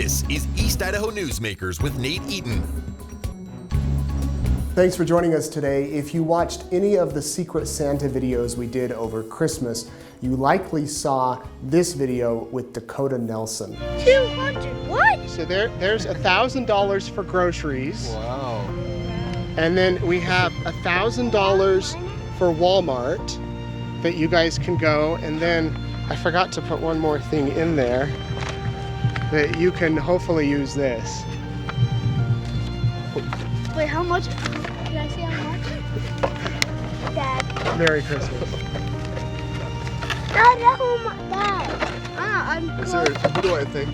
This is East Idaho Newsmakers with Nate Eaton. Thanks for joining us today. If you watched any of the Secret Santa videos we did over Christmas, you likely saw this video with Dakota Nelson. 200 what? So there's $1,000 for groceries. Wow. And then we have $1,000 for Walmart that you guys can go. And then I forgot to put one more thing in there that you can hopefully use this. Wait, how much? Can I see how much? Dad. Merry Christmas. Dad. I'm What do I think?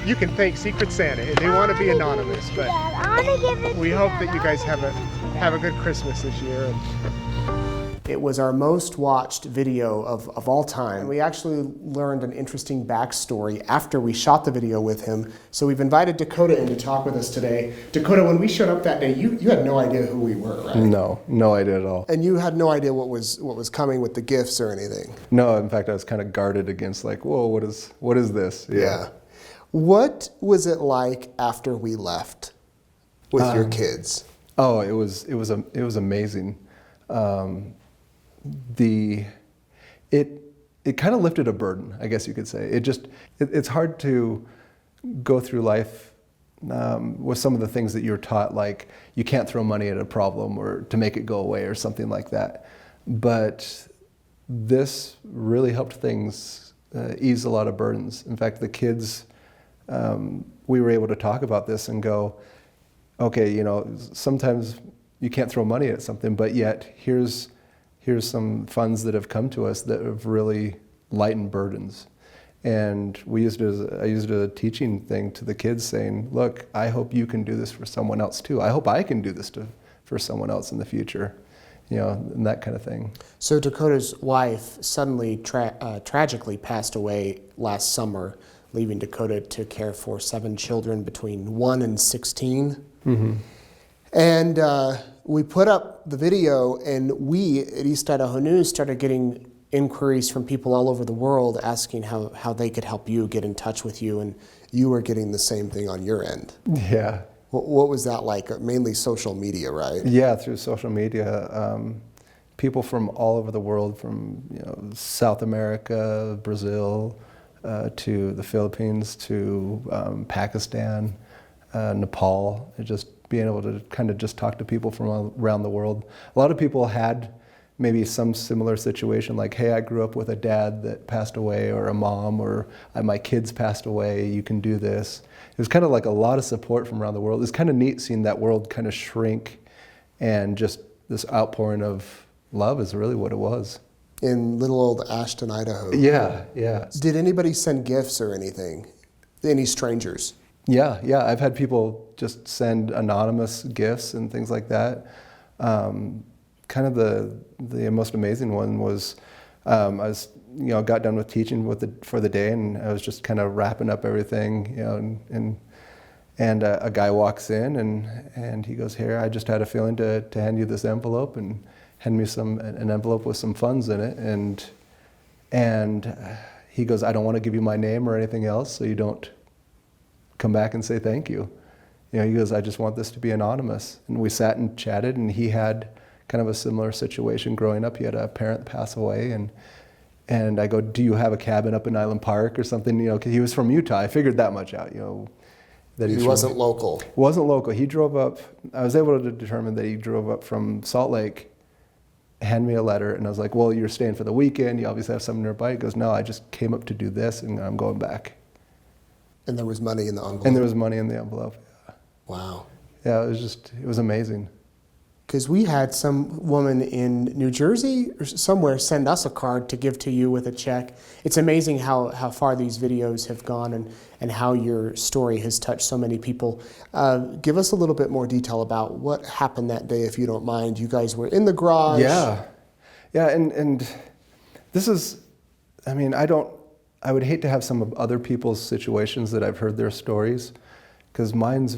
You can thank Secret Santa. They want to be anonymous, but Dad, I want to give it we to hope Dad. that you guys have a good Christmas this year. It was our most watched video of all time. We actually learned an interesting backstory after we shot the video with him. So we've invited Dakota in to talk with us today. Dakota, when we showed up that day, you had no idea who we were, right? No idea at all. And you had no idea what was coming with the gifts or anything. No, in fact, I was kind of guarded against like, whoa, what is this? Yeah. What was it like after we left with your kids? Oh, it was amazing. It kind of lifted a burden, I guess you could say. It's hard to go through life with some of the things that you're taught, like you can't throw money at a problem or to make it go away or something like that. But this really helped things ease a lot of burdens. In fact, the kids, we were able to talk about this and go, okay, sometimes you can't throw money at something, but yet here's some funds that have come to us that have really lightened burdens. And I used it as a teaching thing to the kids, saying, look, I hope you can do this for someone else too. I hope I can do this for someone else in the future, and that kind of thing. So Dakota's wife suddenly tragically passed away last summer, leaving Dakota to care for 7 children between 1 and 16. Mm-hmm. And we put up the video, and we at East Idaho News started getting inquiries from people all over the world asking how they could help you, get in touch with you, and you were getting the same thing on your end. Yeah. What was that like? Mainly social media, right? Yeah, through social media. People from all over the world, from South America, Brazil, to the Philippines, to Pakistan, Nepal, just being able to kind of just talk to people from around the world. A lot of people had maybe some similar situation, like, hey, I grew up with a dad that passed away, or a mom, or my kids passed away, you can do this. It was kind of like a lot of support from around the world. It's kind of neat seeing that world kind of shrink, and just this outpouring of love is really what it was. In little old Ashton, Idaho. Yeah. Did anybody send gifts or anything? Any strangers? Yeah. I've had people just send anonymous gifts and things like that. Kind of the most amazing one was I was got done with teaching for the day, and I was just kind of wrapping up everything, and a guy walks in and he goes, here, I just had a feeling to hand you this envelope, and hand me an envelope with some funds in it, and he goes, I don't want to give you my name or anything else, so you don't come back and say thank you. He goes, I just want this to be anonymous. And we sat and chatted, and he had kind of a similar situation growing up. He had a parent pass away, and I go, do you have a cabin up in Island Park or something? 'Cause he was from Utah. I figured that much out, that He wasn't local. Wasn't local. He drove up. I was able to determine that he drove up from Salt Lake, hand me a letter, and I was like, well, you're staying for the weekend, you obviously have something nearby. He goes, no, I just came up to do this, and I'm going back. And there was money in the envelope? And there was money in the envelope. Yeah. Wow. Yeah, it was amazing. Because we had some woman in New Jersey or somewhere send us a card to give to you with a check. It's amazing how far these videos have gone, and how your story has touched so many people. Give us a little bit more detail about what happened that day, if you don't mind. You guys were in the garage. Yeah, and this is, I would hate to have some of other people's situations that I've heard their stories, because mine's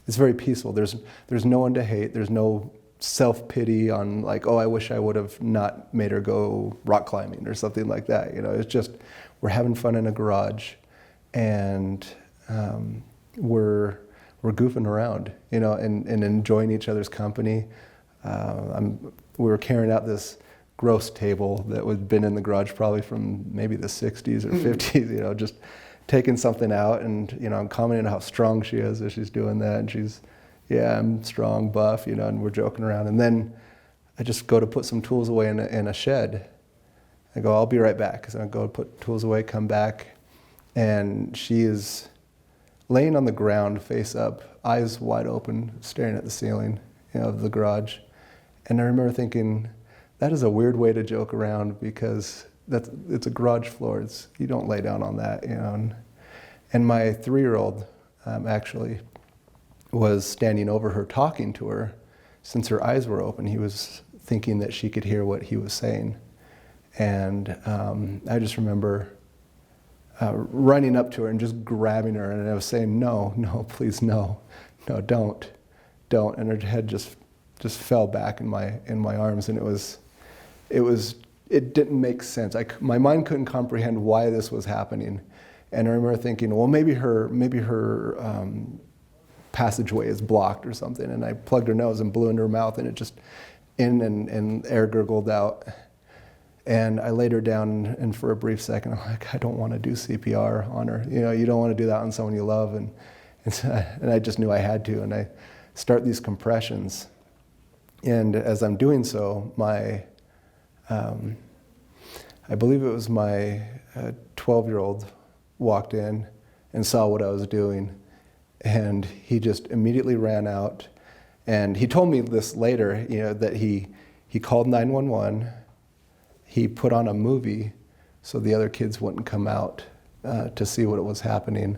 it's very peaceful. There's no one to hate. There's no self-pity on like, oh, I wish I would have not made her go rock climbing or something like that. It's just, we're having fun in a garage. and we're goofing around, you know, and enjoying each other's company. We were carrying out this gross table that had been in the garage probably from maybe the 60s or 50s, you know, just taking something out, and, you know, I'm commenting on how strong she is as she's doing that, and she's, yeah, I'm strong, buff, you know, and we're joking around. And then I just go to put some tools away in a shed. I go, I'll be right back. So I go put tools away, come back, and she is laying on the ground, face up, eyes wide open, staring at the ceiling, you know, of the garage. And I remember thinking, that is a weird way to joke around, because it's a garage floor. You don't lay down on that, you know. And my 3-year-old actually was standing over her, talking to her. Since her eyes were open, he was thinking that she could hear what he was saying. And I just remember running up to her and just grabbing her, and I was saying, no, please, no, don't. And her head just fell back in my arms, and it didn't make sense. My mind couldn't comprehend why this was happening. And I remember thinking, well, maybe her passageway is blocked or something. And I plugged her nose and blew into her mouth, and it just and air gurgled out. And I laid her down, and for a brief second, I'm like, I don't want to do CPR on her. You know, you don't want to do that on someone you love. And I just knew I had to. And I start these compressions. And as I'm doing so, I believe it was my 12-year-old walked in and saw what I was doing. And he just immediately ran out. And he told me this later, you know, that he called 911. He put on a movie so the other kids wouldn't come out to see what was happening,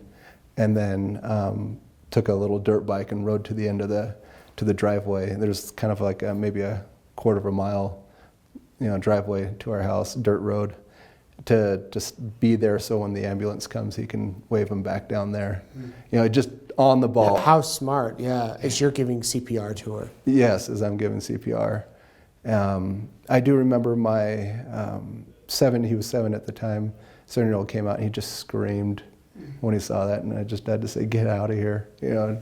and then took a little dirt bike and rode to the end of the driveway. There's kind of like maybe a quarter of a mile, you know, driveway to our house, dirt road, to just be there so when the ambulance comes, he can wave them back down there. You know, just on the ball. Yeah, how smart, yeah, as you're giving CPR to her. Yes, as I'm giving CPR. I do remember my he was 7 at the time, 7-year-old came out and he just screamed when he saw that, and I just had to say, get out of here, you know,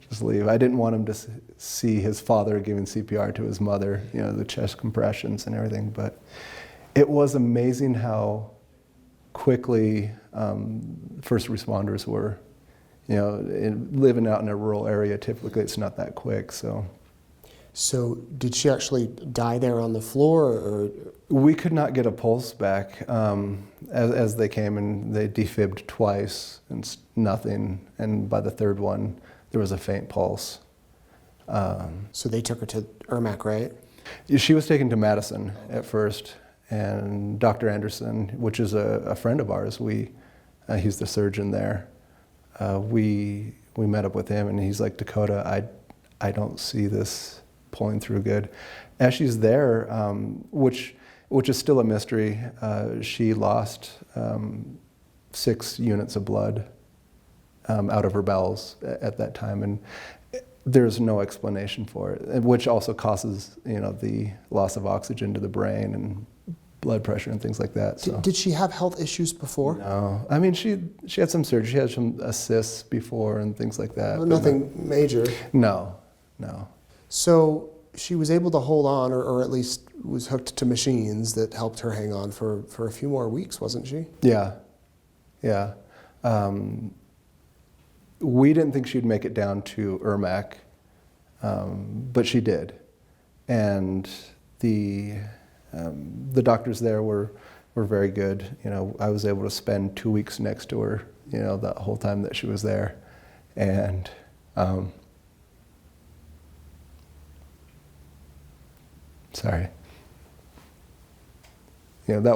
just leave. I didn't want him to see his father giving CPR to his mother, you know, the chest compressions and everything, but it was amazing how quickly first responders were. You know, living out in a rural area, typically it's not that quick, so. So did she actually die there on the floor, or? We could not get a pulse back as they came, and they defibbed twice and nothing. And by the third one, there was a faint pulse. So they took her to Ermac, right? She was taken to Madison at first, and Dr. Anderson, which is a friend of ours, he's the surgeon there. We met up with him, and he's like, Dakota, I don't see this pulling through good. As she's there, which is still a mystery, she lost 6 units of blood out of her bowels at that time, and there's no explanation for it, which also causes, you know, the loss of oxygen to the brain and blood pressure and things like that. So. Did she have health issues before? No, I mean she had some surgery. She had some cysts before and things like that. Well, nothing major. No. So she was able to hold on, or at least was hooked to machines that helped her hang on for a few more weeks, wasn't she? Yeah. We didn't think she'd make it down to Ermac, but she did. And the doctors there were very good. You know, I was able to spend 2 weeks next to her, you know, the whole time that she was there. And sorry. You know,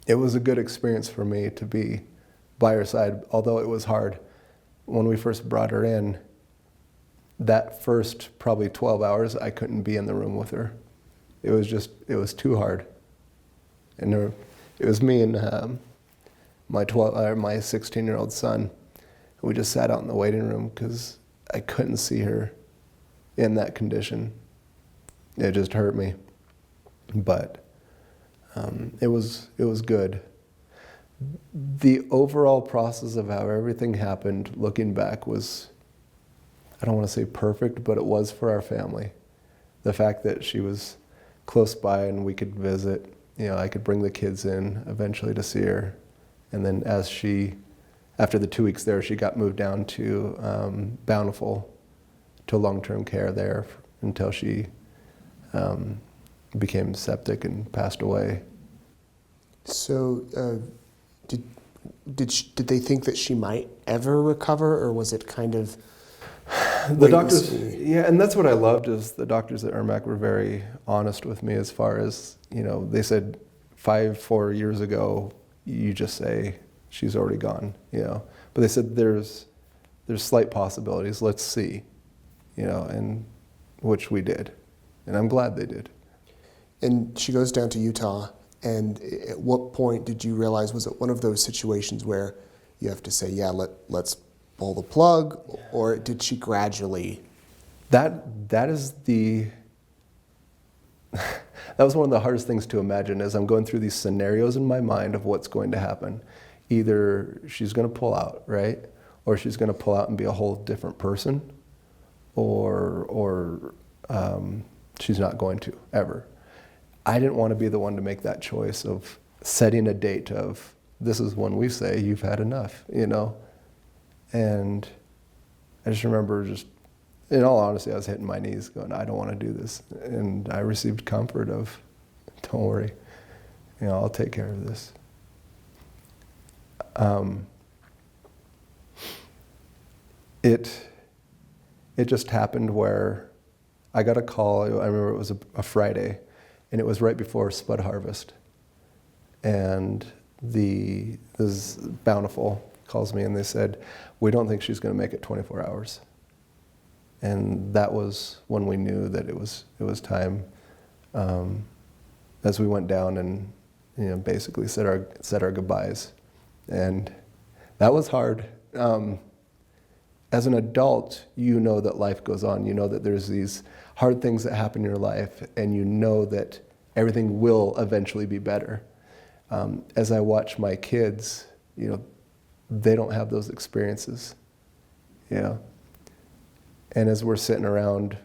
it was a good experience for me to be by her side, although it was hard. When we first brought her in, that first probably 12 hours, I couldn't be in the room with her. It was too hard. And it was me and my 16-year-old son. We just sat out in the waiting room because I couldn't see her in that condition. It just hurt me. But it was good. the overall process of how everything happened, looking back, was, I don't want to say perfect, but it was for our family. The fact that she was close by and we could visit, I could bring the kids in eventually to see her. And then after the 2 weeks there, she got moved down to Bountiful, to long-term care there until she became septic and passed away. So, did they think that she might ever recover, or was it kind of the doctors? Yeah, and that's what I loved, is the doctors at Ermac were very honest with me as far as, they said 4 years ago, you just say she's already gone, But they said there's slight possibilities. Let's see, and which we did, and I'm glad they did. And she goes down to Utah. And at what point did you realize, was it one of those situations where you have to say, yeah, let's pull the plug, or did she gradually? That was one of the hardest things to imagine as I'm going through these scenarios in my mind of what's going to happen. Either she's going to pull out, right? Or she's going to pull out and be a whole different person, or she's not going to, ever. I didn't want to be the one to make that choice of setting a date of, this is when we say you've had enough, And I just remember in all honesty, I was hitting my knees going, I don't want to do this. And I received comfort of, don't worry, I'll take care of this. It just happened where I got a call. I remember it was a Friday, and it was right before spud harvest. And this Bountiful calls me and they said, we don't think she's going to make it 24 hours. And that was when we knew that it was time, as we went down and basically said our goodbyes. And that was hard. As an adult, you know that life goes on. You know that there's these hard things that happen in your life, and you know that everything will eventually be better. As I watch my kids, they don't have those experiences, And as we're sitting around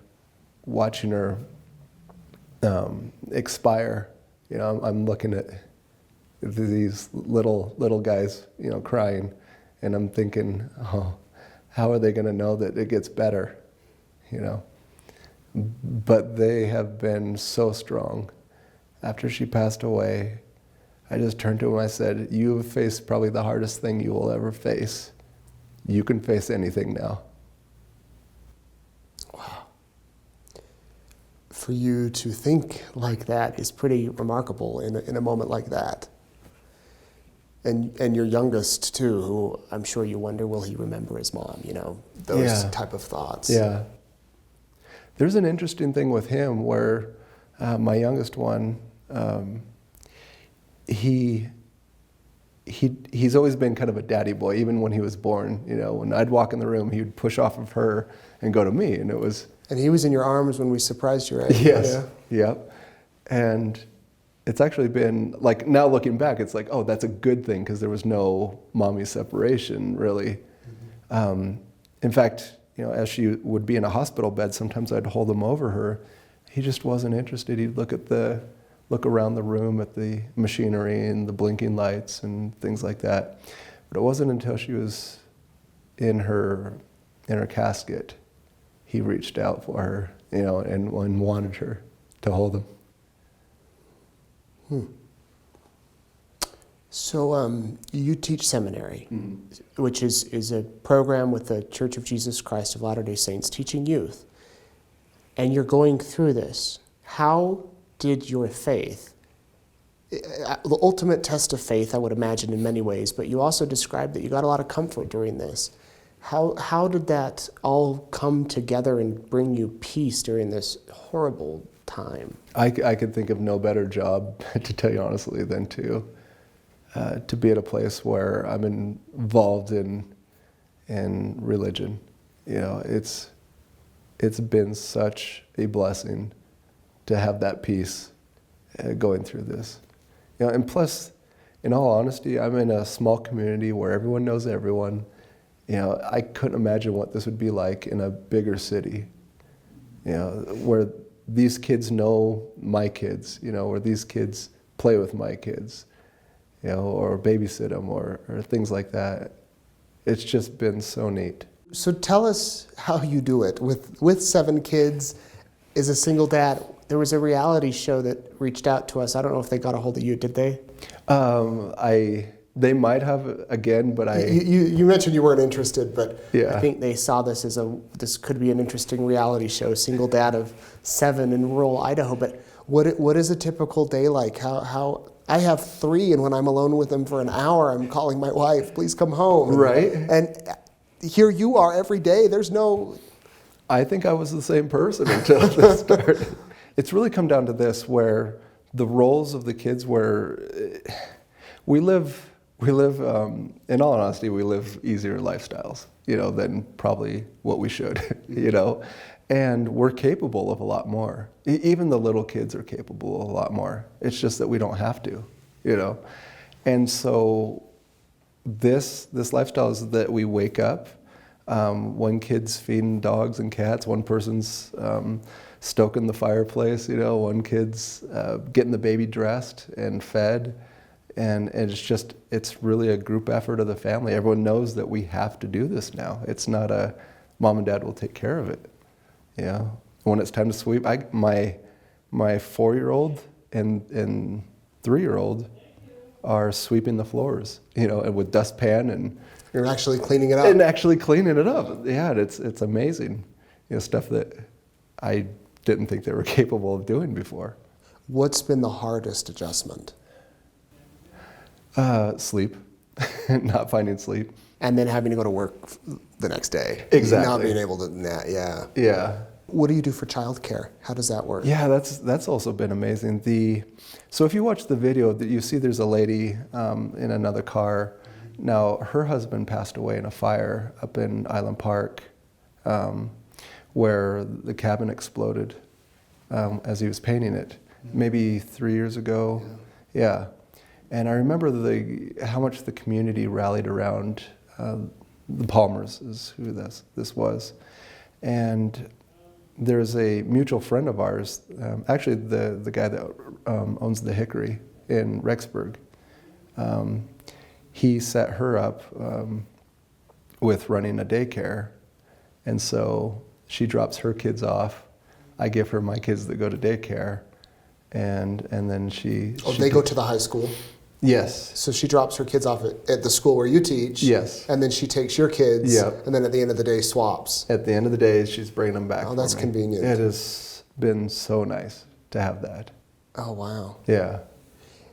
watching her expire, I'm looking at these little guys, crying, and I'm thinking, oh, how are they going to know that it gets better, But they have been so strong. After she passed away, I just turned to him and I said, you have faced probably the hardest thing you will ever face. You can face anything now. Wow. For you to think like that is pretty remarkable in a moment like that. And your youngest too, who I'm sure you wonder, will he remember his mom? Those type of thoughts. Yeah. There's an interesting thing with him where my youngest one, he's always been kind of a daddy boy, even when he was born. When I'd walk in the room, he would push off of her and go to me, and it was. And he was in your arms when we surprised you, right? Yes. Yeah. Yep. And it's actually been like, now looking back, it's like, oh, that's a good thing because there was no mommy separation, really. Mm-hmm. In fact, as she would be in a hospital bed, sometimes I'd hold him over her. He just wasn't interested. He'd look around the room at the machinery and the blinking lights and things like that. But it wasn't until she was in her casket, he reached out for her, and wanted her to hold him. So you teach seminary, which is a program with the Church of Jesus Christ of Latter-day Saints teaching youth. And you're going through this. How did your faith, the ultimate test of faith, I would imagine in many ways, but you also described that you got a lot of comfort during this. How did that all come together and bring you peace during this horrible time? I could think of no better job, to tell you honestly, than to be at a place where I'm involved in religion. It's been such a blessing to have that peace going through this. And plus, in all honesty, I'm in a small community where everyone knows everyone. You know, I couldn't imagine what this would be like in a bigger city, you know, where these kids know my kids, you know, where these kids play with my kids, you know, or babysit them or things like that. It's just been so neat. So tell us how you do it. With 7 kids, as a single dad, there was a reality show that reached out to us. I don't know if they got a hold of you, did they? They might have again, but You mentioned you weren't interested, but yeah. I think they saw this as this could be an interesting reality show, single dad of 7 in rural Idaho. But what is a typical day like? How I have 3, and when I'm alone with them for an hour, I'm calling my wife, please come home. Right. And here you are every day. There's no... I think I was the same person until this started. It's really come down to this, where the roles of the kids, where we live, in all honesty, we live easier lifestyles, you know, than probably what we should, you know, and we're capable of a lot more. Even the little kids are capable of a lot more. It's just that we don't have to, you know. And so this lifestyle is that we wake up, one kid's feeding dogs and cats, one person's stoking the fireplace, you know, one kid's getting the baby dressed and fed. And it's really a group effort of the family. Everyone knows that we have to do this now. It's not a mom and dad will take care of it. You know, when it's time to sweep, my 4-year-old and 3-year-old are sweeping the floors, you know, and with dustpan and You're actually cleaning it up. And actually cleaning it up. Yeah, it's amazing. You know, stuff that I didn't think they were capable of doing before. What's been the hardest adjustment? Sleep, not finding sleep. And then having to go to work the next day. Exactly. Not being able to, yeah. Yeah. What do you do for childcare? How does that work? Yeah, that's also been amazing. So if you watch the video, you see there's a lady in another car. Now, her husband passed away in a fire up in Island Park, where the cabin exploded as he was painting it, maybe 3 years ago. Yeah. And I remember how much the community rallied around the Palmers, is who this was. And there's a mutual friend of ours, actually the guy that owns the Hickory in Rexburg. He set her up with running a daycare. And so she drops her kids off. I give her my kids that go to daycare. And then they go to the high school? Yes. So she drops her kids off at the school where you teach. Yes. And then she takes your kids. Yep. And then at the end of the day swaps. At the end of the day, she's bringing them back. Oh, that's convenient. It has been so nice to have that. Oh, wow. Yeah.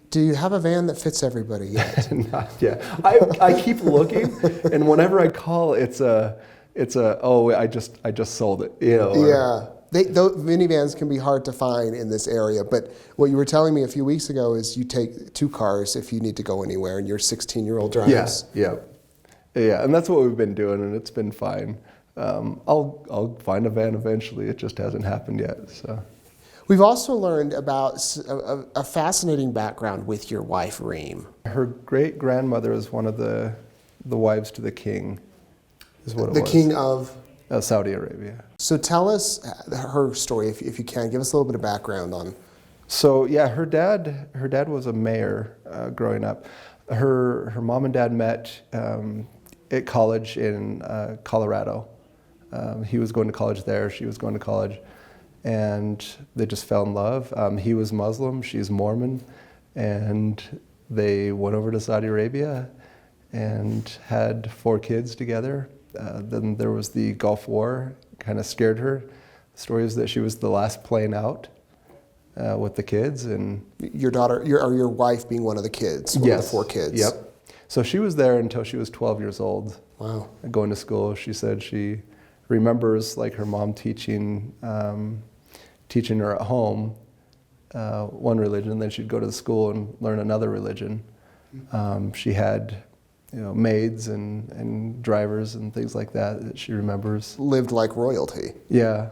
Do you have a van that fits everybody yet? Not yet. I keep looking, and whenever I call, it's a I just sold it, you know. Yeah. Those minivans can be hard to find in this area, but what you were telling me a few weeks ago is you take 2 cars if you need to go anywhere, and your 16-year-old drives. Yeah, and that's what we've been doing, and it's been fine. I'll find a van eventually. It just hasn't happened yet. So. We've also learned about a fascinating background with your wife, Ream. Her great-grandmother is one of the wives to the king, is what it was. The king of? Saudi Arabia. So tell us her story, if you can. Give us a little bit of background on. So yeah, her dad was a mayor growing up. Her mom and dad met at college in Colorado. He was going to college there. She was going to college, and they just fell in love. He was Muslim. She's Mormon, and they went over to Saudi Arabia and had 4 kids together. Then there was the Gulf War, kind of scared her. The story is that she was the last plane out with the kids. And your daughter, your wife being one of the kids, one of the 4 kids. Yep. So she was there until she was 12 years old. Wow. Going to school. She said she remembers like her mom teaching her at home one religion, then she'd go to the school and learn another religion. She had maids and drivers and things like that she remembers. Lived like royalty. Yeah.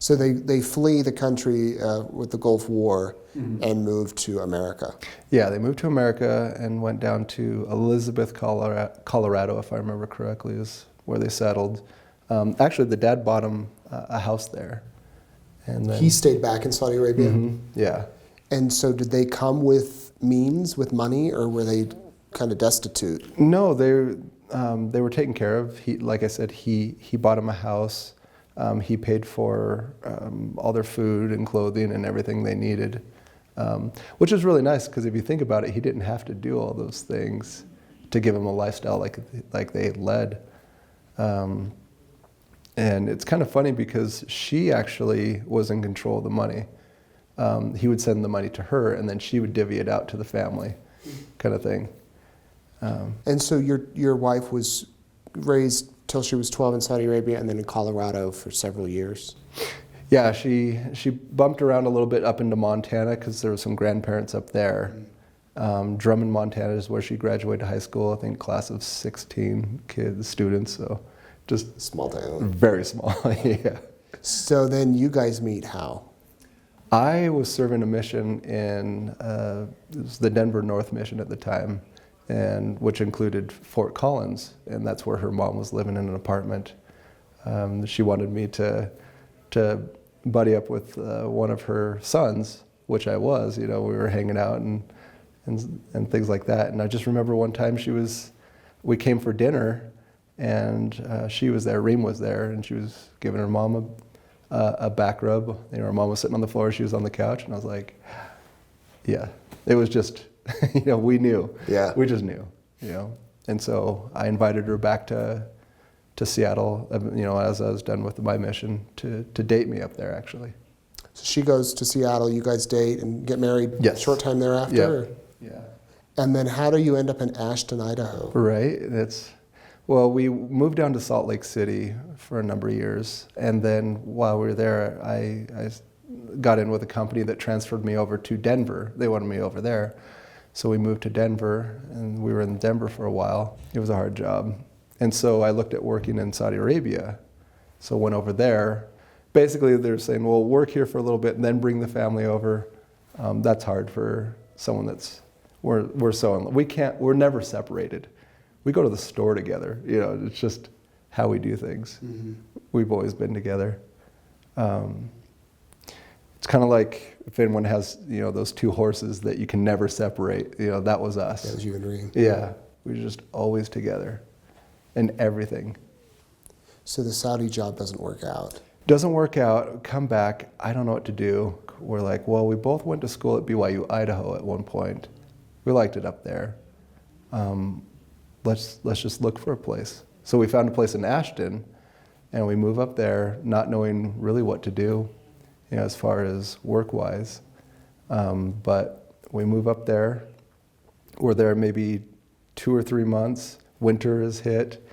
So they flee the country with the Gulf War and move to America. Yeah, they moved to America and went down to Elizabeth, Colorado, if I remember correctly, is where they settled. Actually, the dad bought him a house there. And then, He stayed back in Saudi Arabia? Yeah. And so did they come with means, with money, or were they kind of destitute? No, they were taken care of. Like I said, he bought him a house. He paid for all their food and clothing and everything they needed, which is really nice because if you think about it, he didn't have to do all those things to give him a lifestyle like they led. And it's kind of funny because she actually was in control of the money. He would send the money to her, and then she would divvy it out to the family, kind of thing. And so your wife was raised till she was 12 in Saudi Arabia and then in Colorado for several years? Yeah, she bumped around a little bit up into Montana because there were some grandparents up there. Drummond, Montana is where she graduated high school, I think class of 16 students, so just Small town. very small, yeah. So then you guys meet how? I was serving a mission in it was the Denver North Mission at the time, and which included Fort Collins, and that's where her mom was living in an apartment. She wanted me to buddy up with one of her sons, which I was. We were hanging out and things like that. And I just remember one time we came for dinner, and she was there, Ream was there, and she was giving her mom a back rub. Her mom was sitting on the floor, she was on the couch, and I was like, yeah, it was just, we knew. Yeah. We just knew, And so I invited her back to Seattle, as I was done with my mission, to date me up there, actually. So she goes to Seattle, you guys date and get married a Yes. short time thereafter? Yeah. Yeah. And then how do you end up in Ashton, Idaho? Right. We moved down to Salt Lake City for a number of years, and then while we were there, I got in with a company that transferred me over to Denver. They wanted me over there. So we moved to Denver, and we were in Denver for a while. It was a hard job. And so I looked at working in Saudi Arabia. So went over there. Basically, they're saying, well, work here for a little bit and then bring the family over. That's hard for someone we're never separated. We go to the store together. It's just how we do things. Mm-hmm. We've always been together. It's kind of like if anyone has, those two horses that you can never separate, that was us. That was you and Ream. Yeah, we were just always together in everything. So the Saudi job doesn't work out. Doesn't work out, come back, I don't know what to do. We're like, well, we both went to school at BYU, Idaho at one point. We liked it up there. Let's just look for a place. So we found a place in Ashton, and we move up there not knowing really what to do, as far as work-wise. But we move up there. We're there maybe 2 or 3 months. Winter is hit.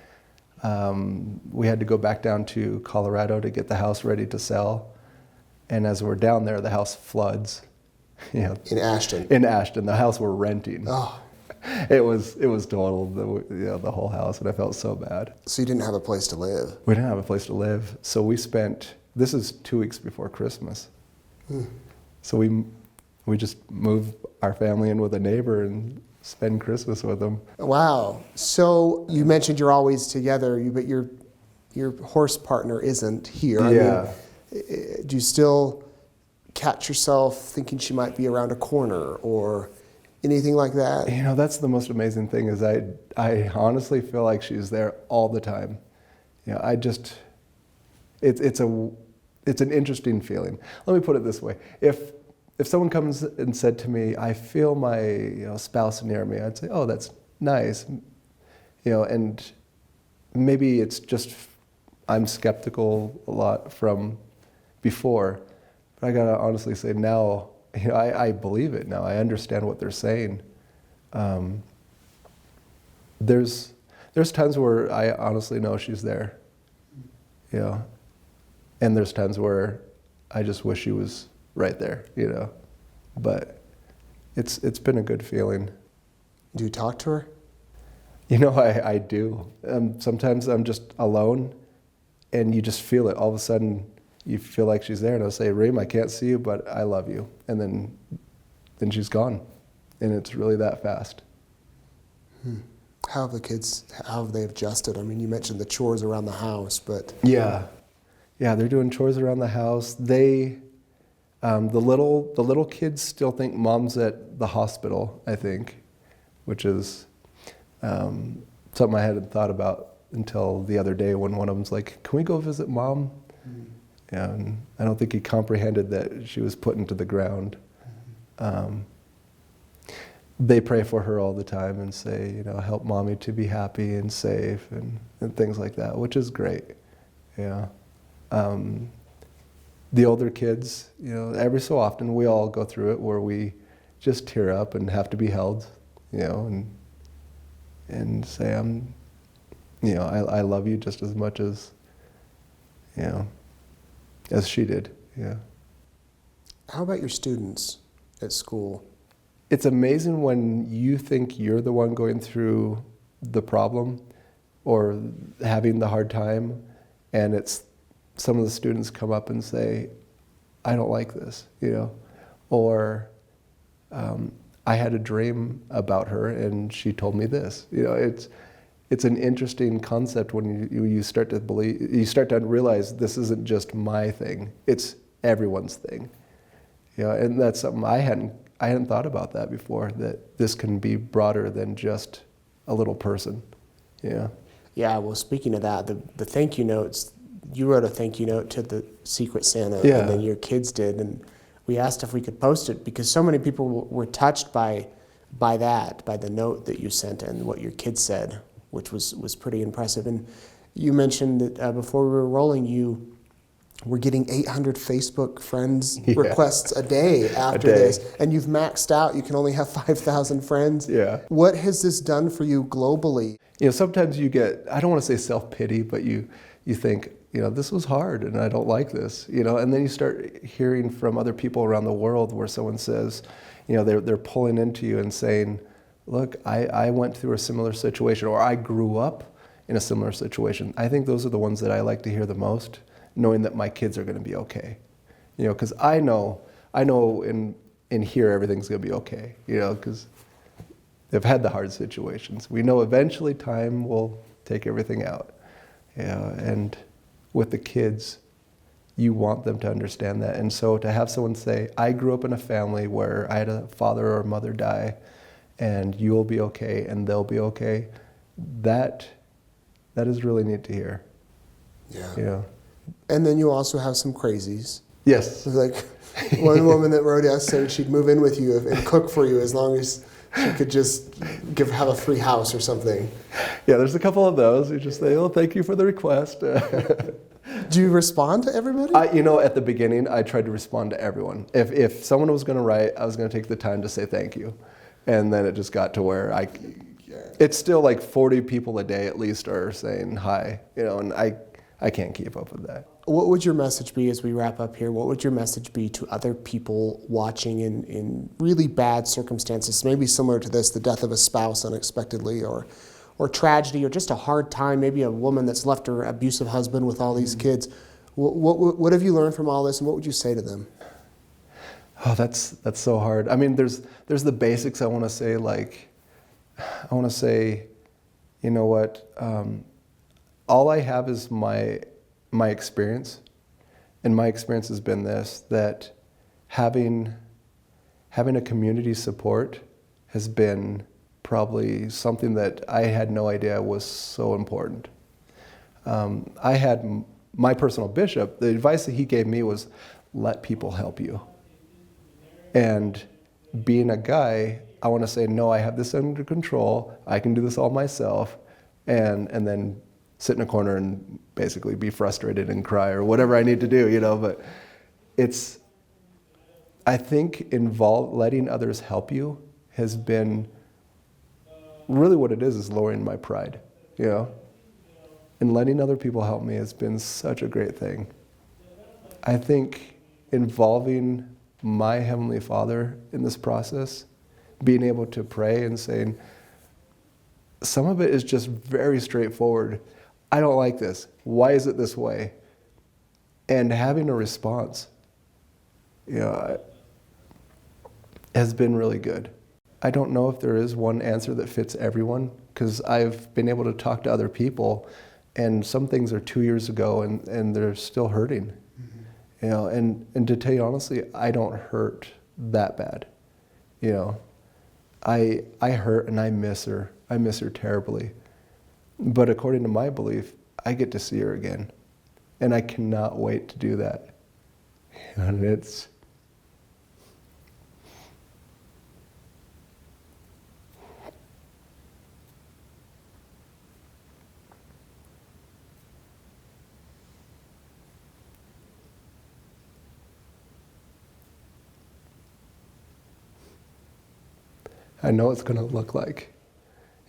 We had to go back down to Colorado to get the house ready to sell. And as we're down there, the house floods. In Ashton? In Ashton, the house we're renting. Oh. It was total, the whole house, and I felt so bad. So you didn't have a place to live? We didn't have a place to live, so this is 2 weeks before Christmas. So we just moved our family in with a neighbor and spend Christmas with them. Wow. So you mentioned you're always together, but your horse partner isn't here. Yeah. Do you still catch yourself thinking she might be around a corner or anything like that? That's the most amazing thing is I honestly feel like she's there all the time. It's an interesting feeling. Let me put it this way. If someone comes and said to me, I feel my spouse near me, I'd say, oh, that's nice. And maybe it's just I'm skeptical a lot from before. But I gotta honestly say now, I believe it now. I understand what they're saying. There's times where I honestly know she's there. And there's times where I just wish she was right there, But it's been a good feeling. Do you talk to her? I do. Sometimes I'm just alone, and you just feel it. All of a sudden, you feel like she's there, and I'll say, Ream, I can't see you, but I love you. And then she's gone. And it's really that fast. How have the kids, how have they adjusted? I mean, you mentioned the chores around the house, but... Yeah, they're doing chores around the house. They, the little kids still think mom's at the hospital, I think, which is something I hadn't thought about until the other day when one of them's like, can we go visit mom? And I don't think he comprehended that she was put into the ground. They pray for her all the time and say, help mommy to be happy and safe and things like that, which is great. Yeah. The older kids, every so often we all go through it where we just tear up and have to be held, and say, I love you just as much as she did. Yeah. How about your students at school? It's amazing when you think you're the one going through the problem or having the hard time, and it's some of the students come up and say, I don't like this, or I had a dream about her and she told me this. It's an interesting concept when you start to realize this isn't just my thing, it's everyone's thing. And that's something I hadn't thought about that before, that this can be broader than just a little person. Yeah. Yeah, well, speaking of that, the thank you notes, you wrote a thank you note to the Secret Santa, Yeah. and then your kids did, and we asked if we could post it because so many people were touched by the note that you sent and what your kids said, which was pretty impressive. And you mentioned that before we were rolling, you were getting 800 Facebook friends requests a day after this, and you've maxed out. You can only have 5,000 friends. Yeah. What has this done for you globally? Sometimes you get, I don't want to say self-pity, but you think, this was hard and I don't like this, and then you start hearing from other people around the world where someone says, they're pulling into you and saying, look, I went through a similar situation, or I grew up in a similar situation. I think those are the ones that I like to hear the most, knowing that my kids are going to be okay. Because I know in here everything's going to be okay, because they've had the hard situations. We know eventually time will take everything out. And with the kids, you want them to understand that. And so to have someone say, I grew up in a family where I had a father or a mother die, and you'll be okay and they'll be okay, that is really neat to hear. Yeah. And then you also have some crazies. Yes. Like one woman that wrote us said she'd move in with you and cook for you as long as she could just have a free house or something. Yeah, there's a couple of those. You just say, oh, thank you for the request. Do you respond to everybody? At the beginning, I tried to respond to everyone. If someone was going to write, I was going to take the time to say thank you. And then it just got to where it's still like 40 people a day at least are saying hi, and I can't keep up with that. What would your message be as we wrap up here? What would your message be to other people watching in really bad circumstances, maybe similar to this, the death of a spouse unexpectedly, or tragedy, or just a hard time, maybe a woman that's left her abusive husband with all these kids? What have you learned from all this, and what would you say to them? Oh, that's so hard. I mean, there's the basics. I want to say, you know what? All I have is my experience, and my experience has been this: that having a community support has been probably something that I had no idea was so important. I had my personal bishop. The advice that he gave me was, let people help you. And being a guy, I want to say, no, I have this under control. I can do this all myself, and then sit in a corner and basically be frustrated and cry or whatever I need to do, But I think letting others help you has been really what it is lowering my pride, And letting other people help me has been such a great thing. I think involving my Heavenly Father in this process, being able to pray and saying, some of it is just very straightforward. I don't like this. Why is it this way? And having a response, has been really good. I don't know if there is one answer that fits everyone, because I've been able to talk to other people, and some things are 2 years ago and they're still hurting. And to tell you honestly, I don't hurt that bad. I hurt and I miss her. I miss her terribly. But according to my belief, I get to see her again. And I cannot wait to do that. And it's... I know it's going to look like.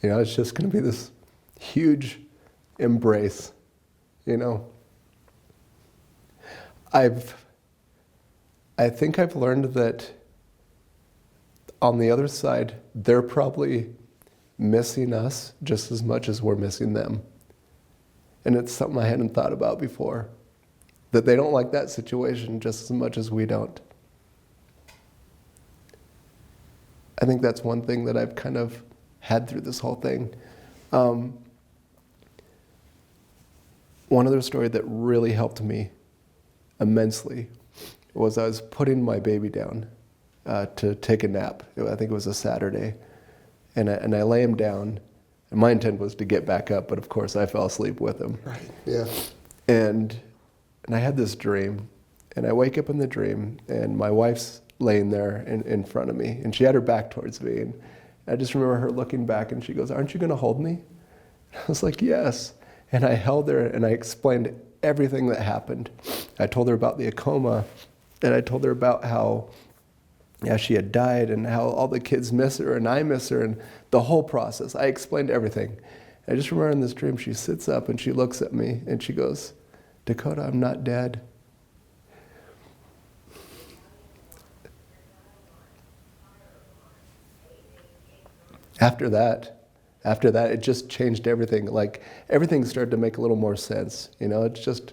It's just going to be this huge embrace. I think I've learned that on the other side, they're probably missing us just as much as we're missing them. And it's something I hadn't thought about before, that they don't like that situation just as much as we don't. I think that's one thing that I've kind of had through this whole thing. One other story that really helped me immensely was I was putting my baby down to take a nap. I think it was a Saturday. And I lay him down. And my intent was to get back up, but of course I fell asleep with him. Right, yeah. And I had this dream. And I wake up in the dream, and my wife's laying there in front of me, and she had her back towards me, and I just remember her looking back, and she goes, "Aren't you going to hold me?" I was like, "Yes." And I held her, and I explained everything that happened. I told her about the Acoma, and I told her about how she had died, and how all the kids miss her, and I miss her, and the whole process. I explained everything. I just remember in this dream, she sits up, and she looks at me, and she goes, "Dakota, I'm not dead." After that, it just changed everything. Like, everything started to make a little more sense. It's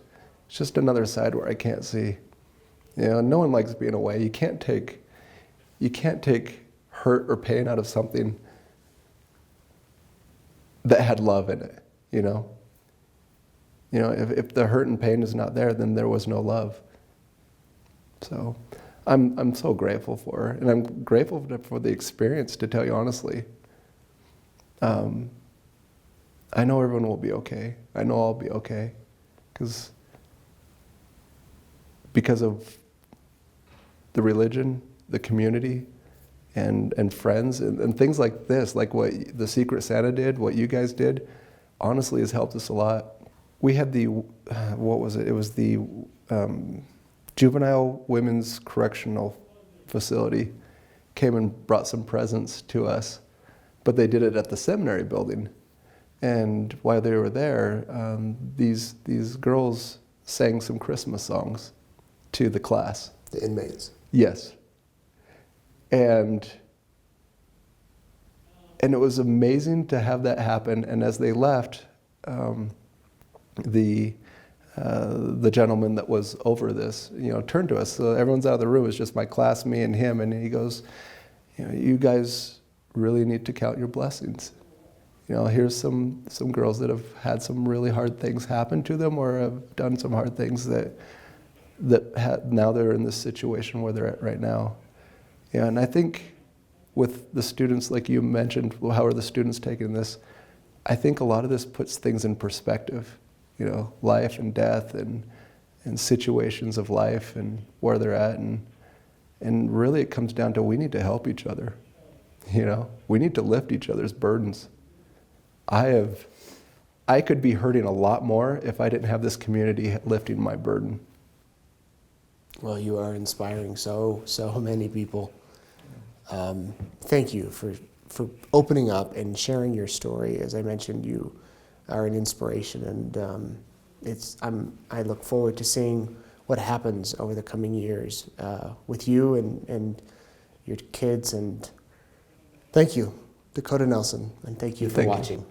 just another side where I can't see. No one likes being away. You can't take hurt or pain out of something that had love in it. If the hurt and pain is not there, then there was no love. So, I'm so grateful for her, and I'm grateful for the experience. To tell you honestly. I know everyone will be okay. I know I'll be okay, because of the religion, the community, and friends, and things like this, like what the Secret Santa did, what you guys did, honestly has helped us a lot. We had what was it? It was the Juvenile Women's Correctional Facility came and brought some presents to us. But they did it at the seminary building. And while they were there, these girls sang some Christmas songs to the class. The inmates. Yes. And it was amazing to have that happen. And as they left, the gentleman that was over this, turned to us. So everyone's out of the room. It's just my class, me and him. And he goes, "You guys really need to count your blessings. Here's some girls that have had some really hard things happen to them, or have done some hard things now they're in this situation where they're at right now." And I think with the students, like you mentioned, how are the students taking this? I think a lot of this puts things in perspective. Life and death, and situations of life, and where they're at, and really it comes down to we need to help each other. We need to lift each other's burdens. I could be hurting a lot more if I didn't have this community lifting my burden. Well, you are inspiring so many people. Thank you for opening up and sharing your story. As I mentioned, you are an inspiration, and I look forward to seeing what happens over the coming years with you and your kids. And thank you, Dakota Nelson, and thank you for watching.